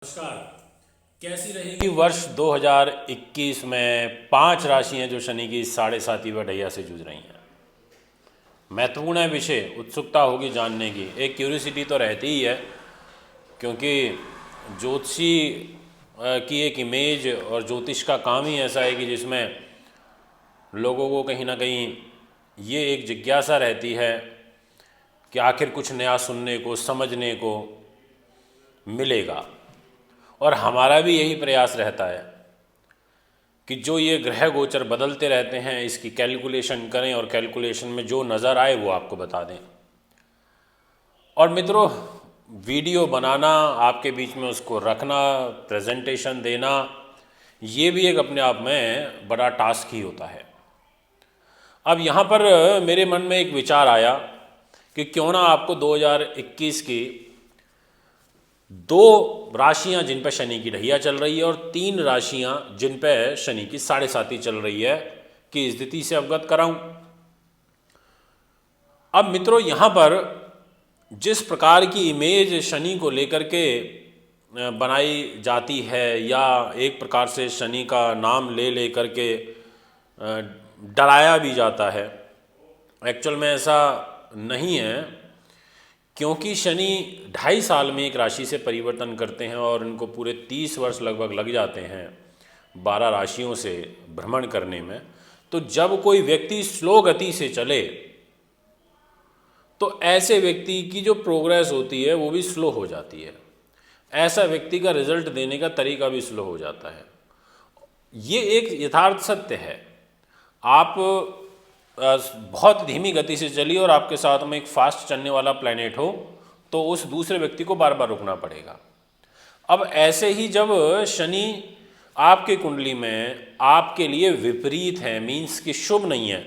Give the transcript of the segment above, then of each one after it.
नमस्कार। कैसी रहेगी वर्ष 2021 में 5 राशियां जो शनि की साढ़े साती व ढैया से जूझ रही हैं। महत्वपूर्ण है विषय, उत्सुकता होगी जानने की, एक क्यूरियोसिटी तो रहती ही है, क्योंकि ज्योतिषी की एक इमेज और ज्योतिष का काम ही ऐसा है कि जिसमें लोगों को कहीं ना कहीं ये एक जिज्ञासा रहती है कि आखिर कुछ नया सुनने को, समझने को मिलेगा। और हमारा भी यही प्रयास रहता है कि जो ये ग्रह गोचर बदलते रहते हैं इसकी कैलकुलेशन करें और कैलकुलेशन में जो नज़र आए वो आपको बता दें। और मित्रों, वीडियो बनाना, आपके बीच में उसको रखना, प्रेजेंटेशन देना, ये भी एक अपने आप में बड़ा टास्क ही होता है। अब यहाँ पर मेरे मन में एक विचार आया कि क्यों ना आपको 2021 की 2 राशियां जिन पर शनि की ढैया चल रही है और 3 राशियां जिन पर शनि की साढ़े साती चल रही है की स्थिति से अवगत कराऊं। अब मित्रों, यहाँ पर जिस प्रकार की इमेज शनि को लेकर के बनाई जाती है या एक प्रकार से शनि का नाम ले करके डराया भी जाता है, एक्चुअल में ऐसा नहीं है, क्योंकि शनि 2.5 साल में एक राशि से परिवर्तन करते हैं और इनको पूरे 30 वर्ष लगभग लग जाते हैं 12 राशियों से भ्रमण करने में। तो जब कोई व्यक्ति स्लो गति से चले तो ऐसे व्यक्ति की जो प्रोग्रेस होती है वो भी स्लो हो जाती है, ऐसा व्यक्ति का रिजल्ट देने का तरीका भी स्लो हो जाता है। ये एक यथार्थ सत्य है। आप बहुत धीमी गति से चलिए और आपके साथ में एक फास्ट चलने वाला प्लैनेट हो तो उस दूसरे व्यक्ति को बार बार रुकना पड़ेगा। अब ऐसे ही जब शनि आपके कुंडली में आपके लिए विपरीत है, मीन्स कि शुभ नहीं है,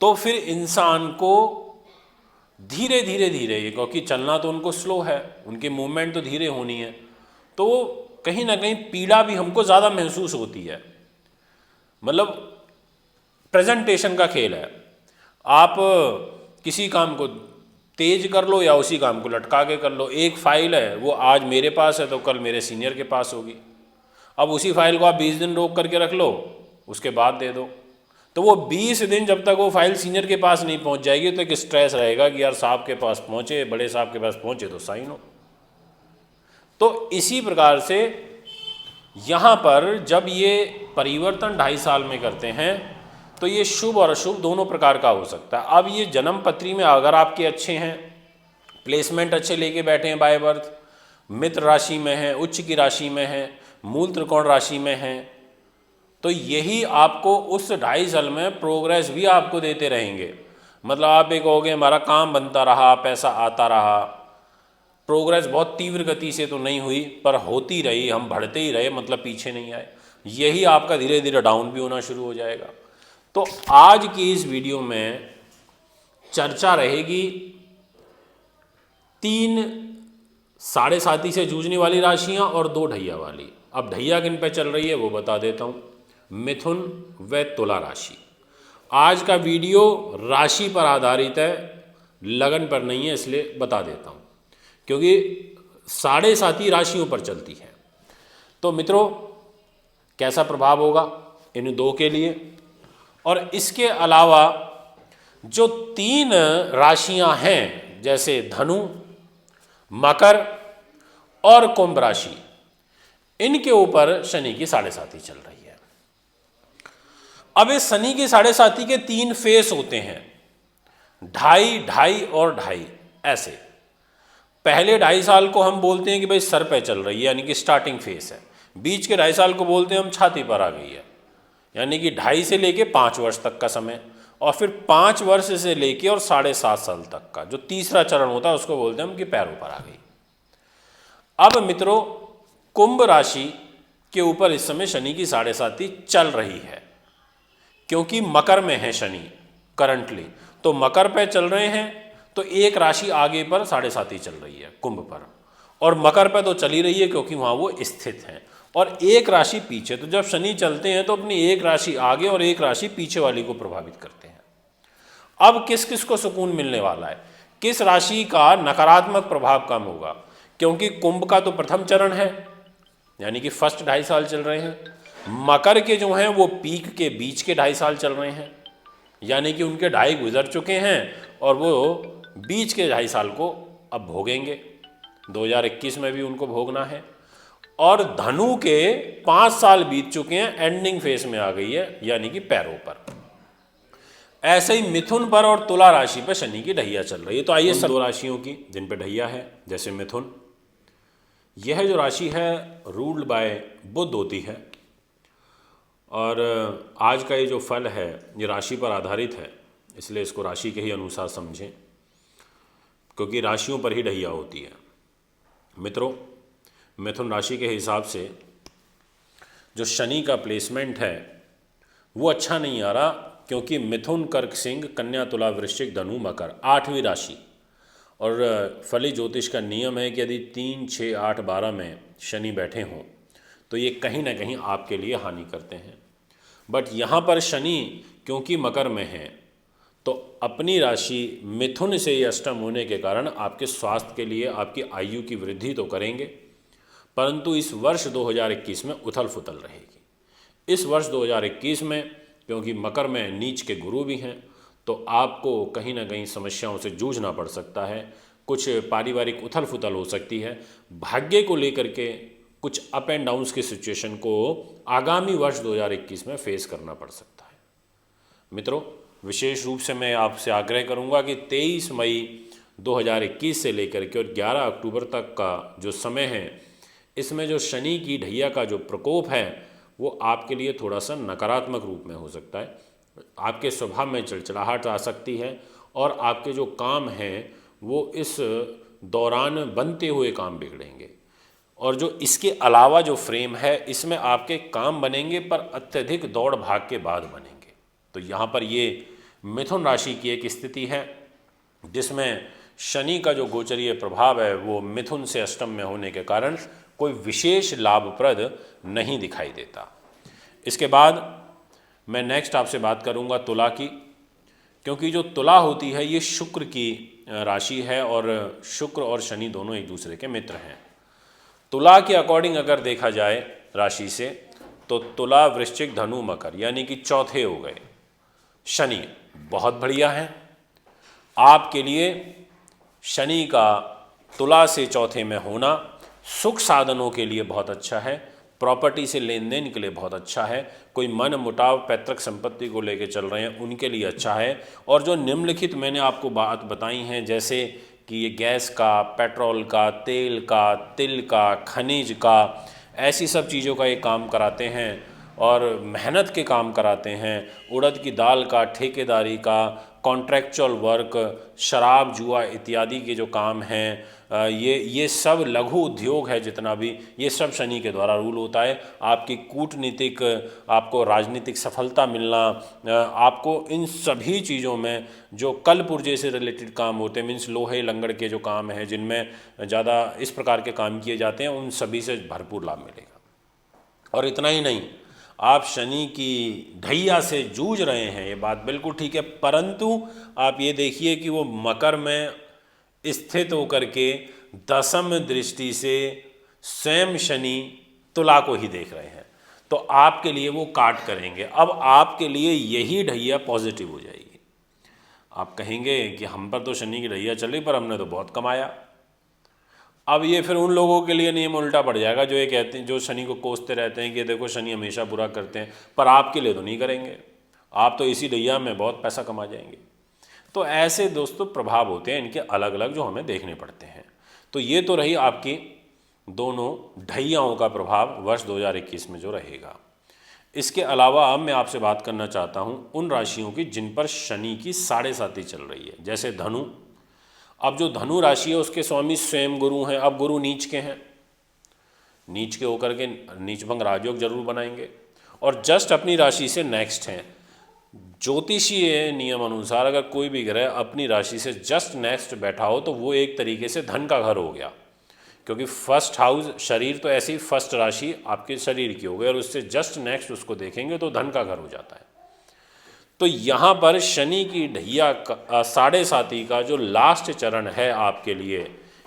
तो फिर इंसान को धीरे धीरे धीरे, क्योंकि चलना तो उनको स्लो है, उनकी मूवमेंट तो धीरे होनी है, तो वो कहीं ना कहीं पीड़ा भी हमको ज़्यादा महसूस होती है। मतलब प्रेजेंटेशन का खेल है। आप किसी काम को तेज कर लो या उसी काम को लटका के कर लो। एक फाइल है, वो आज मेरे पास है तो कल मेरे सीनियर के पास होगी। अब उसी फाइल को आप 20 दिन रोक करके रख लो, उसके बाद दे दो, तो वो 20 दिन जब तक वो फाइल सीनियर के पास नहीं पहुंच जाएगी तो एक स्ट्रेस रहेगा कि यार साहब के पास पहुंचे, बड़े साहब के पास पहुंचे तो साइन हो। तो इसी प्रकार से यहाँ पर जब ये परिवर्तन 2.5 साल में करते हैं तो ये शुभ और अशुभ दोनों प्रकार का हो सकता है। अब ये जन्म पत्री में अगर आपके अच्छे हैं, प्लेसमेंट अच्छे लेके बैठे हैं, बाय बर्थ मित्र राशि में है, उच्च की राशि में है, मूल त्रिकोण राशि में है, तो यही आपको उस 2.5 साल में प्रोग्रेस भी आपको देते रहेंगे। मतलब आप एक कहोगे हमारा काम बनता रहा, पैसा आता रहा, प्रोग्रेस बहुत तीव्र गति से तो नहीं हुई पर होती रही, हम बढ़ते ही रहे, मतलब पीछे नहीं आए। यही आपका धीरे धीरे डाउन भी होना शुरू हो जाएगा। तो आज की इस वीडियो में चर्चा रहेगी 3 साढ़े साती से जूझने वाली राशियां और 2 ढैया वाली। अब ढैया किन पे चल रही है वो बता देता हूं, मिथुन व तुला राशि। आज का वीडियो राशि पर आधारित है, लगन पर नहीं है, इसलिए बता देता हूं, क्योंकि साढ़े साती राशियों पर चलती है। तो मित्रों, कैसा प्रभाव होगा इन 2 के लिए, और इसके अलावा जो 3 राशियां हैं जैसे धनु, मकर और कुंभ राशि, इनके ऊपर शनि की साढ़े साती चल रही है। अब इस शनि की साढ़े साती के 3 फेस होते हैं, 2.5, 2.5 और 2.5 ऐसे। पहले 2.5 साल को हम बोलते हैं कि भाई सर पे चल रही है, यानी कि स्टार्टिंग फेस है। बीच के 2.5 साल को बोलते हैं हम छाती पर आ गई है, यानी कि 2.5 से लेके 5 वर्ष तक का समय, और फिर 5 वर्ष से लेके और 7.5 साल तक का जो तीसरा चरण होता है उसको बोलते हैं हम कि पैरों पर आ गई। अब मित्रों, कुंभ राशि के ऊपर इस समय शनि की साढ़े साती चल रही है, क्योंकि मकर में है शनि करंटली, तो मकर पे चल रहे हैं तो एक राशि आगे पर साढ़े साती चल रही है कुंभ पर, और मकर पे तो चल ही रही है क्योंकि वहाँ वो स्थित हैं, और एक राशि पीछे। तो जब शनि चलते हैं तो अपनी एक राशि आगे और एक राशि पीछे वाली को प्रभावित करते हैं। अब किस किस को सुकून मिलने वाला है, किस राशि का नकारात्मक प्रभाव कम होगा, क्योंकि कुंभ का तो प्रथम चरण है यानी कि फर्स्ट 2.5 साल चल रहे हैं। मकर के जो हैं वो पीक के बीच के 2.5 साल चल रहे हैं, यानी कि उनके 2.5 गुजर चुके हैं और वो बीच के 2.5 साल को अब भोगेंगे, 2021 में भी उनको भोगना है। और धनु के 5 साल बीत चुके हैं, एंडिंग फेज में आ गई है, यानी कि पैरों पर। ऐसे ही मिथुन पर और तुला राशि पर शनि की ढैया चल रही है। तो आइए सब 2 राशियों की जिन पर ढैया है। जैसे मिथुन, यह जो राशि है रूल्ड बाय बुध होती है, और आज का ये जो फल है ये राशि पर आधारित है, इसलिए इसको राशि के ही अनुसार समझें, क्योंकि राशियों पर ही ढैया होती है। मित्रों, मिथुन राशि के हिसाब से जो शनि का प्लेसमेंट है वो अच्छा नहीं आ रहा, क्योंकि मिथुन, कर्क, सिंह, कन्या, तुला, वृश्चिक, धनु, मकर 8वीं राशि। और फली ज्योतिष का नियम है कि यदि 3, 6, 8, 12 में शनि बैठे हों तो ये कहीं ना कहीं आपके लिए हानि करते हैं। बट यहाँ पर शनि क्योंकि मकर में है तो अपनी राशि मिथुन से ही अष्टम होने के कारण आपके स्वास्थ्य के लिए आपकी आयु की वृद्धि तो करेंगे, परंतु इस वर्ष 2021 में उथल फुथल रहेगी। इस वर्ष 2021 में क्योंकि मकर में नीच के गुरु भी हैं तो आपको कहीं ना कहीं समस्याओं से जूझना पड़ सकता है, कुछ पारिवारिक उथल फुथल हो सकती है। भाग्य को लेकर के कुछ अप एंड डाउन्स की सिचुएशन को आगामी वर्ष 2021 में फेस करना पड़ सकता है। मित्रों, विशेष रूप से मैं आपसे आग्रह करूंगा कि 23 मई 2021 से लेकर के और 11 अक्टूबर तक का जो समय है, इसमें जो शनि की ढैया का जो प्रकोप है वो आपके लिए थोड़ा सा नकारात्मक रूप में हो सकता है। आपके स्वभाव में चिड़चिड़ाहट आ सकती है और आपके जो काम हैं वो इस दौरान बनते हुए काम बिगड़ेंगे। और जो इसके अलावा जो फ्रेम है इसमें आपके काम बनेंगे पर अत्यधिक दौड़ भाग के बाद बनेंगे। तो यहाँ पर ये मिथुन राशि की एक स्थिति है जिसमें शनि का जो गोचरीय प्रभाव है वो मिथुन से अष्टम में होने के कारण कोई विशेष लाभप्रद नहीं दिखाई देता। इसके बाद मैं नेक्स्ट आपसे बात करूंगा तुला की, क्योंकि जो तुला होती है ये शुक्र की राशि है और शुक्र और शनि दोनों एक दूसरे के मित्र हैं। तुला के अकॉर्डिंग अगर देखा जाए राशि से तो तुला, वृश्चिक, धनु, मकर यानी कि चौथे हो गए। शनि बहुत बढ़िया है आपके लिए। शनि का तुला से चौथे में होना सुख साधनों के लिए बहुत अच्छा है, प्रॉपर्टी से लेन देन के लिए बहुत अच्छा है, कोई मन मुटाव पैतृक संपत्ति को लेकर चल रहे हैं उनके लिए अच्छा है। और जो निम्नलिखित मैंने आपको बात बताई हैं, जैसे कि ये गैस का, पेट्रोल का, तेल का, तिल का, खनिज का, ऐसी सब चीज़ों का ये काम कराते हैं और मेहनत के काम कराते हैं, उड़द की दाल का, ठेकेदारी का, कॉन्ट्रैक्चुअल वर्क, शराब, जुआ इत्यादि के जो काम हैं, ये सब लघु उद्योग है जितना भी, ये सब शनि के द्वारा रूल होता है। आपकी कूटनीतिक, आपको राजनीतिक सफलता मिलना, आपको इन सभी चीज़ों में जो कल पुर्जे से रिलेटेड काम होते हैं, मीन्स लोहे लंगड़ के जो काम हैं जिनमें ज़्यादा इस प्रकार के काम किए जाते हैं, उन सभी से भरपूर लाभ मिलेगा। और इतना ही नहीं, आप शनि की ढैया से जूझ रहे हैं, ये बात बिल्कुल ठीक है, परंतु आप ये देखिए कि वो मकर में स्थित होकर के दशम दृष्टि से स्वयं शनि तुला को ही देख रहे हैं, तो आपके लिए वो काट करेंगे। अब आपके लिए यही ढैया पॉजिटिव हो जाएगी। आप कहेंगे कि हम पर तो शनि की ढैया चली पर हमने तो बहुत कमाया। अब ये फिर उन लोगों के लिए नियम उल्टा पड़ जाएगा जो ये कहते हैं, जो शनि को कोसते रहते हैं कि देखो शनि हमेशा बुरा करते हैं, पर आपके लिए तो नहीं करेंगे, आप तो इसी ढैया में बहुत पैसा कमा जाएंगे। तो ऐसे दोस्तों प्रभाव होते हैं इनके अलग अलग जो हमें देखने पड़ते हैं। तो ये तो रही आपकी दोनों ढैयाओं का प्रभाव वर्ष 2021 में जो रहेगा। इसके अलावा अब मैं आपसे बात करना चाहता हूँ उन राशियों की जिन पर शनि की 7.5 चल रही है। जैसे धनु, अब जो धनु राशि है उसके स्वामी स्वयं गुरु हैं, अब गुरु नीच के हैं, नीच के होकर के नीचभंग राजयोग जरूर बनाएंगे और जस्ट अपनी राशि से नेक्स्ट हैं। ज्योतिषीय नियम अनुसार अगर कोई भी ग्रह अपनी राशि से जस्ट नेक्स्ट बैठा हो तो वो एक तरीके से धन का घर हो गया, क्योंकि फर्स्ट हाउस शरीर तो ऐसी फर्स्ट राशि आपके शरीर की हो गई और उससे जस्ट नेक्स्ट उसको देखेंगे तो धन का घर हो जाता है। तो यहाँ पर शनि की ढैया 7.5 का जो लास्ट चरण है आपके लिए,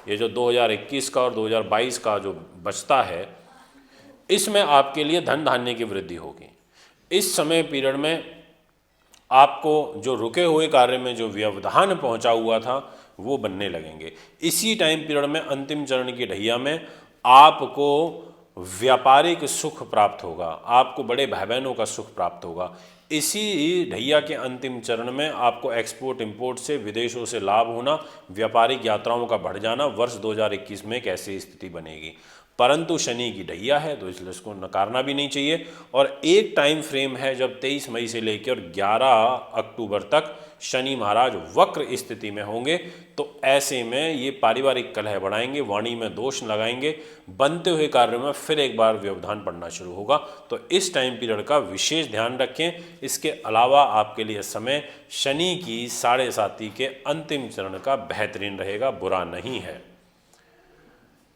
ये जो 2021 का और 2022 का जो बचता है, इसमें आपके लिए धन धान्य की वृद्धि होगी। इस समय पीरियड में आपको जो रुके हुए कार्य में जो व्यवधान पहुंचा हुआ था वो बनने लगेंगे। इसी टाइम पीरियड में अंतिम चरण की ढैया में आपको व्यापारिक सुख प्राप्त होगा, आपको बड़े भाई बहनों का सुख प्राप्त होगा। इसी ढैया के अंतिम चरण में आपको एक्सपोर्ट इंपोर्ट से विदेशों से लाभ होना, व्यापारिक यात्राओं का बढ़ जाना, वर्ष 2021 में एक ऐसी स्थिति बनेगी। परंतु शनि की ढैया है तो इसलिए इसको नकारना भी नहीं चाहिए। और एक टाइम फ्रेम है जब 23 मई से लेकर 11 अक्टूबर तक शनि महाराज वक्र स्थिति में होंगे, तो ऐसे में ये पारिवारिक कलह बढ़ाएंगे, वाणी में दोष लगाएंगे, बनते हुए कार्य में फिर एक बार व्यवधान पड़ना शुरू होगा। तो इस टाइम पीरियड का विशेष ध्यान रखें। इसके अलावा आपके लिए समय शनि की 7.5 के अंतिम चरण का बेहतरीन रहेगा, बुरा नहीं है।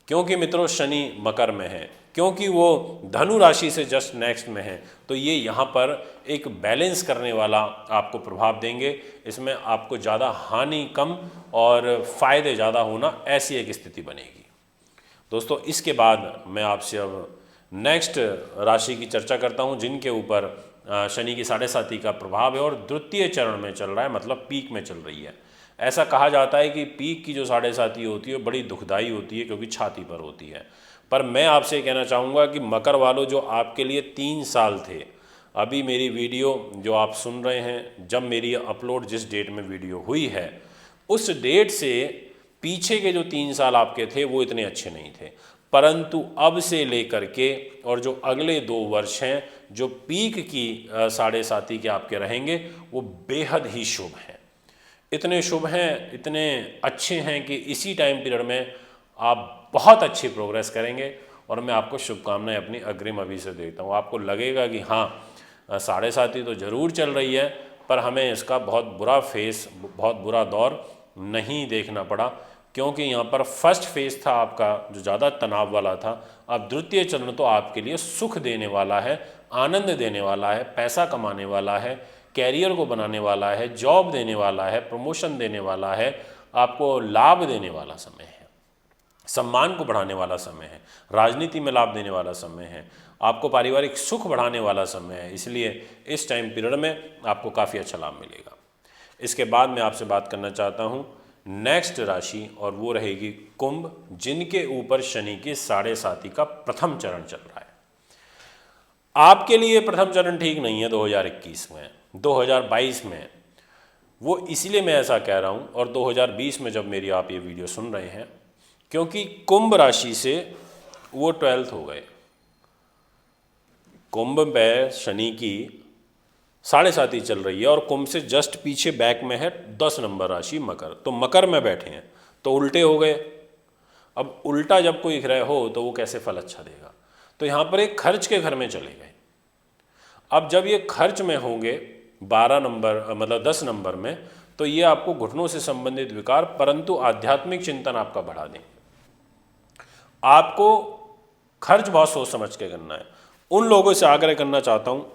क्योंकि मित्रों शनि मकर में है, क्योंकि वो धनु राशि से जस्ट नेक्स्ट में है, तो ये यहाँ पर एक बैलेंस करने वाला आपको प्रभाव देंगे। इसमें आपको ज़्यादा हानि कम और फायदे ज़्यादा होना, ऐसी एक स्थिति बनेगी। दोस्तों इसके बाद मैं आपसे अब नेक्स्ट राशि की चर्चा करता हूँ जिनके ऊपर शनि की 7.5 का प्रभाव है और द्वितीय चरण में चल रहा है, मतलब पीक में चल रही है। ऐसा कहा जाता है कि पीक की जो 7.5 होती है बड़ी दुखदाई होती है क्योंकि छाती पर होती है। पर मैं आपसे कहना चाहूँगा कि मकर वालों, जो आपके लिए 3 साल थे, अभी मेरी वीडियो जो आप सुन रहे हैं, जब मेरी अपलोड जिस डेट में वीडियो हुई है उस डेट से पीछे के जो 3 साल आपके थे वो इतने अच्छे नहीं थे। परंतु अब से लेकर के और जो अगले 2 वर्ष हैं जो पीक की 7.5 के आपके रहेंगे वो बेहद ही शुभ हैं। इतने शुभ हैं, इतने अच्छे हैं कि इसी टाइम पीरियड में आप बहुत अच्छी प्रोग्रेस करेंगे और मैं आपको शुभकामनाएं अपनी अग्रिम अभी से देता हूँ। आपको लगेगा कि हाँ 7.5 तो ज़रूर चल रही है, पर हमें इसका बहुत बुरा फेस, बहुत बुरा दौर नहीं देखना पड़ा, क्योंकि यहाँ पर फर्स्ट फेज था आपका जो ज़्यादा तनाव वाला था। अब द्वितीय चरण तो आपके लिए सुख देने वाला है, आनंद देने वाला है, पैसा कमाने वाला है, कैरियर को बनाने वाला है, जॉब देने वाला है, प्रमोशन देने वाला है, आपको लाभ देने वाला समय है, सम्मान को बढ़ाने वाला समय है, राजनीति में लाभ देने वाला समय है, आपको पारिवारिक सुख बढ़ाने वाला समय है। इसलिए इस टाइम पीरियड में आपको काफ़ी अच्छा लाभ मिलेगा। इसके बाद मैं आपसे बात करना चाहता हूँ नेक्स्ट राशि, और वो रहेगी कुंभ, जिनके ऊपर शनि की 7.5 का प्रथम चरण चल रहा है। आपके लिए प्रथम चरण ठीक नहीं है 2021 में, 2022 में, वो इसलिए मैं ऐसा कह रहा हूँ, और 2020 में जब मेरी आप ये वीडियो सुन रहे हैं, क्योंकि कुंभ राशि से वो 12th हो गए। कुंभ में शनि की 7.5 चल रही है और कुंभ से जस्ट पीछे बैक में है 10 नंबर राशि मकर, तो मकर में बैठे हैं तो उल्टे हो गए। अब उल्टा जब कोई ग्रह हो तो वो कैसे फल अच्छा देगा, तो यहाँ पर एक खर्च के घर में चले गए। अब जब ये खर्च में होंगे 12 नंबर मतलब 10 नंबर में, तो ये आपको घुटनों से संबंधित विकार, परंतु आध्यात्मिक चिंतन आपका बढ़ा दें। आपको खर्च बहुत सोच समझ के करना है। उन लोगों से आग्रह करना चाहता हूँ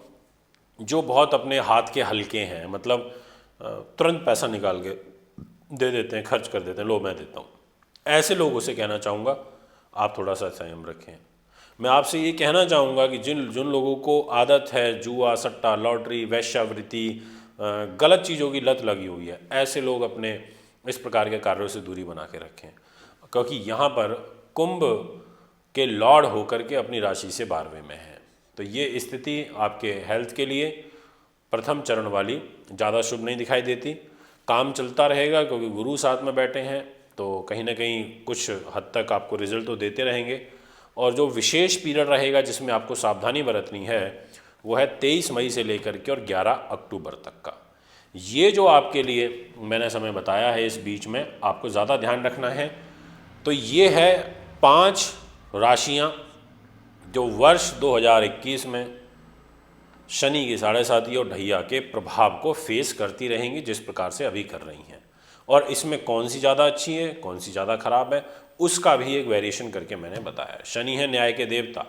जो बहुत अपने हाथ के हल्के हैं, मतलब तुरंत पैसा निकाल के दे देते हैं, खर्च कर देते हैं, लो मैं देता हूँ, ऐसे लोगों से कहना चाहूँगा आप थोड़ा सा संयम रखें। मैं आपसे ये कहना चाहूँगा कि जिन लोगों को आदत है जुआ, सट्टा, लॉटरी, वेश्यावृत्ति, गलत चीज़ों की लत लगी हुई है, ऐसे लोग अपने इस प्रकार के कार्यों से दूरी बना के रखें, क्योंकि यहाँ पर कुंभ के लॉर्ड होकर के अपनी राशि से 12वें में है। तो ये स्थिति आपके हेल्थ के लिए प्रथम चरण वाली ज़्यादा शुभ नहीं दिखाई देती। काम चलता रहेगा क्योंकि गुरु साथ में बैठे हैं, तो कहीं ना कहीं कुछ हद तक आपको रिजल्ट तो देते रहेंगे। और जो विशेष पीरियड रहेगा जिसमें आपको सावधानी बरतनी है वो है 23 मई से लेकर के और 11 अक्टूबर तक का। ये जो आपके लिए मैंने समय बताया है, इस बीच में आपको ज़्यादा ध्यान रखना है। तो ये है 5 राशियाँ जो वर्ष 2021 में शनि की 7.5 और ढैया के प्रभाव को फेस करती रहेंगी, जिस प्रकार से अभी कर रही हैं। और इसमें कौन सी ज़्यादा अच्छी है, कौन सी ज़्यादा खराब है, उसका भी एक वेरिएशन करके मैंने बताया। शनि है न्याय के देवता।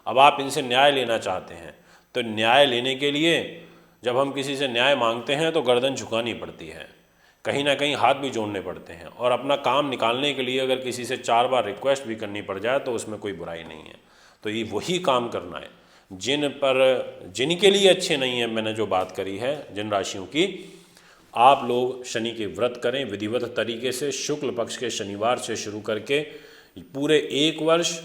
अब आप इनसे न्याय लेना चाहते हैं, तो न्याय लेने के लिए जब हम किसी से न्याय मांगते हैं तो गर्दन झुकानी पड़ती है, कहीं ना कहीं हाथ भी जोड़ने पड़ते हैं, और अपना काम निकालने के लिए अगर किसी से 4 बार रिक्वेस्ट भी करनी पड़ जाए तो उसमें कोई बुराई नहीं है। तो ये वही काम करना है जिनके लिए अच्छे नहीं है। मैंने जो बात करी है जिन राशियों की, आप लोग शनि के व्रत करें विधिवत तरीके से, शुक्ल पक्ष के शनिवार से शुरू करके पूरे 1 वर्ष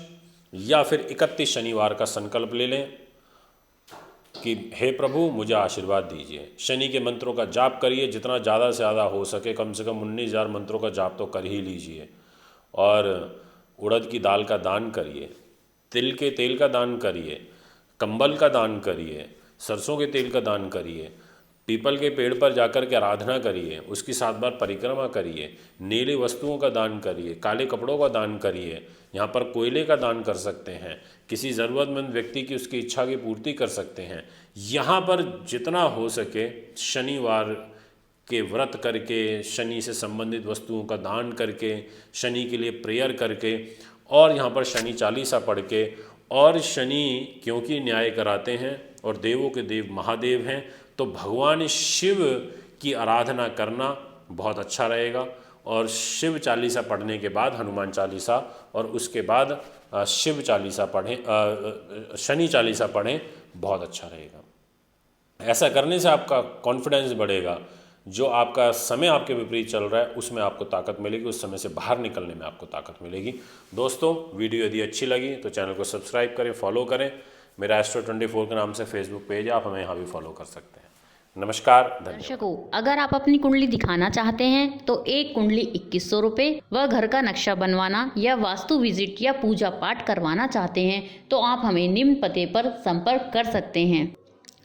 या फिर 31 शनिवार का संकल्प ले लें कि हे प्रभु मुझे आशीर्वाद दीजिए। शनि के मंत्रों का जाप करिए, जितना ज़्यादा से ज़्यादा हो सके, कम से कम 19,000 मंत्रों का जाप तो कर ही लीजिए। और उड़द की दाल का दान करिए, तिल के तेल का दान करिए, कंबल का दान करिए, सरसों के तेल का दान करिए, पीपल के पेड़ पर जाकर के आराधना करिए, उसकी 7 बार परिक्रमा करिए, नीले वस्तुओं का दान करिए, काले कपड़ों का दान करिए, यहाँ पर कोयले का दान कर सकते हैं, किसी ज़रूरतमंद व्यक्ति की उसकी इच्छा की पूर्ति कर सकते हैं। यहाँ पर जितना हो सके शनिवार के व्रत करके, शनि से संबंधित वस्तुओं का दान करके, शनि के लिए प्रेयर करके, और यहाँ पर शनि चालीसा पढ़ के, और शनि क्योंकि न्याय कराते हैं और देवों के देव महादेव हैं, तो भगवान शिव की आराधना करना बहुत अच्छा रहेगा। और शिव चालीसा पढ़ने के बाद हनुमान चालीसा, और उसके बाद शिव चालीसा पढ़ें, शनि चालीसा पढ़ें, बहुत अच्छा रहेगा। ऐसा करने से आपका कॉन्फिडेंस बढ़ेगा। जो आपका समय आपके विपरीत चल रहा है उसमें आपको ताकत मिलेगी, उस समय से बाहर निकलने में आपको ताकत मिलेगी। दोस्तों, वीडियो यदि अच्छी लगी तो चैनल को सब्सक्राइब करें, फॉलो करें। मेरा Astro24 के नाम से फेसबुक पेज है, आप हमें यहाँ भी फॉलो कर सकते हैं। नमस्कार, धन्यवाद। दर्शकों, अगर आप अपनी कुंडली दिखाना चाहते हैं तो एक कुंडली 2100 रुपये व घर का नक्शा बनवाना या वास्तु विजिट या पूजा पाठ करवाना चाहते हैं तो आप हमें निम्न पते पर संपर्क कर सकते हैं।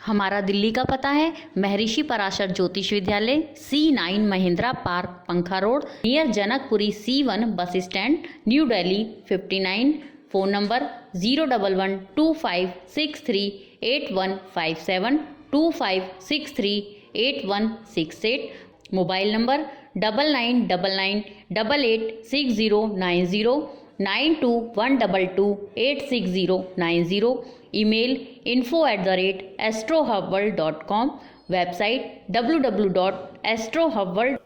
हमारा दिल्ली का पता है महर्षि पराशर ज्योतिष विद्यालय, C9 महिंद्रा पार्क, पंखा road, near Janakpuri, C1 bus stand, new Delhi 59। Phone number 01125638157, 25638168। Mobile number 9999886090, 9212286090। Email info@astrohubworld.com। Website www.astrohubworld